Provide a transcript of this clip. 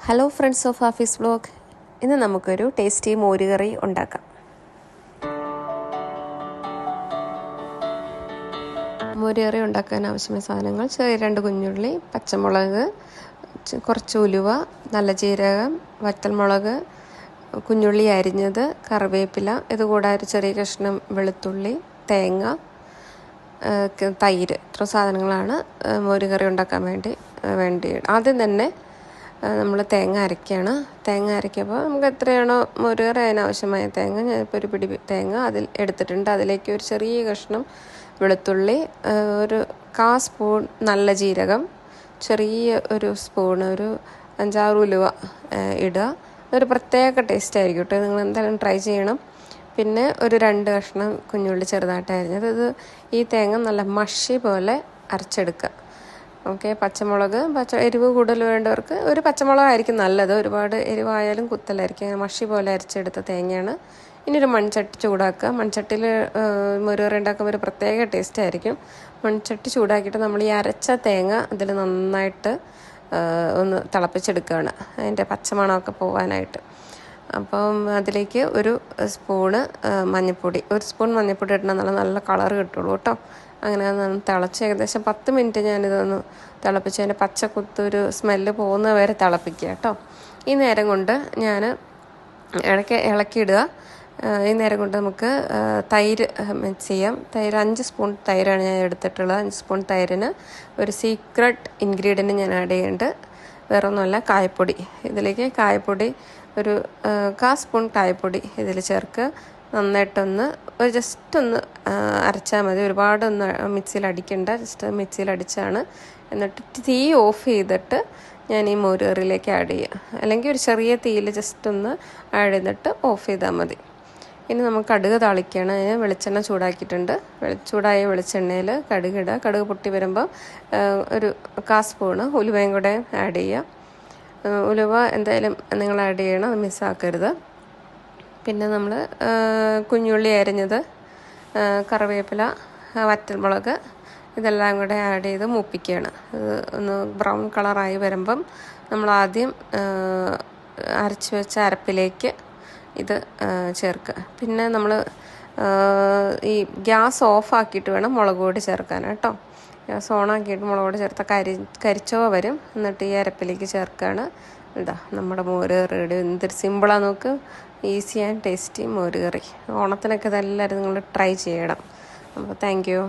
Hello friends of Hafiz vlog. ഇന്ന് നമുക്കൊരു tasty മോരുകറി ഉണ്ടാക്കാം. മോരുകറി ഉണ്ടാക്കാൻ ആവശ്യമായ സാധനങ്ങൾ: ചെറിയ 2 കുഞ്ഞുള്ളി, പച്ചമുളക്, കുറച്ച് ഉലുവ, നല്ല ജീരകം, വറ്റൽമുളക്, കുഞ്ഞുള്ളി അരിഞ്ഞത്, കറിവേപ്പില, ഇതുകൂടാതെ ചെറിയ കഷ്ണം വെളുത്തുള്ളി, തേങ്ങ, തൈര്. ഇത്ര സാധനങ്ങളാണ് മോരുകറി ഉണ്ടാക്കാൻ വേണ്ടി. ആദ്യം തന്നെ നമ്മൾ തേങ്ങ അരയ്ക്കുകയാണ്. തേങ്ങ അരയ്ക്കുമ്പോൾ നമുക്ക് എത്രയാണോ മോരുകറി അതിനാവശ്യമായ തേങ്ങ, ഞാനിപ്പോൾ ഒരു പിടി തേങ്ങ അതിൽ എടുത്തിട്ടുണ്ട്. അതിലേക്ക് ഒരു ചെറിയ കഷ്ണം വെളുത്തുള്ളി, ഒരു 1/4 സ്പൂൺ നല്ല ജീരകം, ചെറിയ ഒരു സ്പൂൺ, ഒരു 5-6 ഉലുവ ഇടുക. ഒരു പ്രത്യേക ടേസ്റ്റ് ആയിരിക്കും കേട്ടോ, നിങ്ങൾ എന്തായാലും ട്രൈ ചെയ്യണം. പിന്നെ ഒരു 2 കഷ്ണം കുഞ്ഞുള്ളി ചെറുതായിട്ട് അരിഞ്ഞത്. ഈ തേങ്ങ നല്ല മഷി പോലെ അരച്ചെടുക്കുക. ഓക്കെ. പച്ചമുളക്, എരിവ് കൂടുതൽ വേണ്ടവർക്ക് ഒരു പച്ചമുളകായിരിക്കും നല്ലത്. ഒരുപാട് എരിവായാലും കുത്തലായിരിക്കും. മഷി പോലെ അരച്ചെടുത്ത തേങ്ങയാണ്. ഇനി ഒരു മൺചട്ടി ചൂടാക്കുക. മൺചട്ടിയിൽ മോരുകറി ഉണ്ടാക്കുമ്പോൾ ഒരു പ്രത്യേക ടേസ്റ്റ് ആയിരിക്കും. മൺചട്ടി ചൂടാക്കിയിട്ട് നമ്മൾ ഈ അരച്ച തേങ്ങ അതിൽ നന്നായിട്ട് ഒന്ന് തിളപ്പിച്ചെടുക്കുകയാണ്, അതിൻ്റെ പച്ചമണമൊക്കെ പോകാനായിട്ട്. അപ്പം അതിലേക്ക് ഒരു സ്പൂണ് മഞ്ഞൾപ്പൊടി, 1 സ്പൂൺ മഞ്ഞൾപ്പൊടി ഇടണം, നല്ല കളർ കിട്ടുള്ളൂ കേട്ടോ. അങ്ങനെ തിളച്ച് ഏകദേശം 10 മിനിറ്റ് ഞാനിതൊന്ന് തിളപ്പിച്ച് അതിൻ്റെ പച്ചക്കുത്തൊരു സ്മെല്ല് പോകുന്ന വരെ തിളപ്പിക്കുക കേട്ടോ. ഈ നേരം കൊണ്ട് ഞാൻ ഇടയ്ക്ക് ഇളക്കിയിടുക. ഈ നേരം കൊണ്ട് നമുക്ക് തൈര് മിക്സ് ചെയ്യാം. 5 സ്പൂൺ തൈരാണ് ഞാൻ എടുത്തിട്ടുള്ളത്. 5 സ്പൂൺ തൈരിന് ഒരു സീക്രട്ട് ഇൻഗ്രീഡിയൻറ്റ് ഞാൻ ആഡ് ചെയ്യുന്നുണ്ട്. വേറെ ഒന്നുമല്ല, കായപ്പൊടി. ഇതിലേക്ക് കായപ്പൊടി ഒരു 1/4 സ്പൂൺ കായപ്പൊടി ഇതിൽ ചേർക്കുക. നന്നായിട്ടൊന്ന് ജസ്റ്റ് ഒന്ന് അരച്ചാൽ മതി. ഒരുപാടൊന്ന് മിക്സിയിൽ അടിക്കണ്ട, ജസ്റ്റ് മിക്സിയിൽ അടിച്ചാണ്. എന്നിട്ട് തീ ഓഫ് ചെയ്തിട്ട് ഞാൻ ഈ മോരുകറിയിലേക്ക് ആഡ് ചെയ്യുക. അല്ലെങ്കിൽ ഒരു ചെറിയ തീയിൽ ജസ്റ്റ് ഒന്ന് ആഡ് ചെയ്തിട്ട് ഓഫ് ചെയ്താൽ മതി. ഇനി നമുക്ക് കടുക് താളിക്കുകയാണ്. അതിന് വെളിച്ചെണ്ണ ചൂടാക്കിയിട്ടുണ്ട്. ചൂടായ വെളിച്ചെണ്ണയിൽ കടുകിടുക. കടുക് പൊട്ടി വരുമ്പോൾ ഒരു 1/4 സ്പൂണ് ഉലുവയും കൂടെ ആഡ് ചെയ്യുക. ഉലുവ എന്തായാലും നിങ്ങൾ ആഡ് ചെയ്യണം, അത് മിസ്സാക്കരുത്. പിന്നെ നമ്മൾ കുഞ്ഞുള്ളി അരിഞ്ഞത്, കറിവേപ്പില, വറ്റൽമുളക്, ഇതെല്ലാം കൂടെ ആഡ് ചെയ്ത് മൂപ്പിക്കുകയാണ്. ഇത് ഒന്ന് ബ്രൗൺ കളറായി വരുമ്പം നമ്മൾ ആദ്യം അരച്ച് വെച്ച അരപ്പിലേക്ക് ഇത് ചേർക്കുക. പിന്നെ നമ്മൾ ഈ ഗ്യാസ് ഓഫാക്കിയിട്ട് വേണം മുളക് പൊടി ചേർക്കാൻ കേട്ടോ. ഗ്യാസ് ഓണാക്കിയിട്ട് മുളക് പൊടി ചേർത്താൽ കരിച്ചോ വരും. എന്നിട്ട് ഈ അരപ്പിലേക്ക് ചേർക്കുകയാണ്. ഇതാ നമ്മുടെ മോരുകറി റെഡി. എന്തൊരു സിമ്പിളാണ് നോക്ക്. ഈസി ആൻഡ് ടേസ്റ്റി മോരുകറി. ഓണത്തിനൊക്കെ ഇതെല്ലാവരും നിങ്ങൾ ട്രൈ ചെയ്യണം. അപ്പോൾ താങ്ക് യു.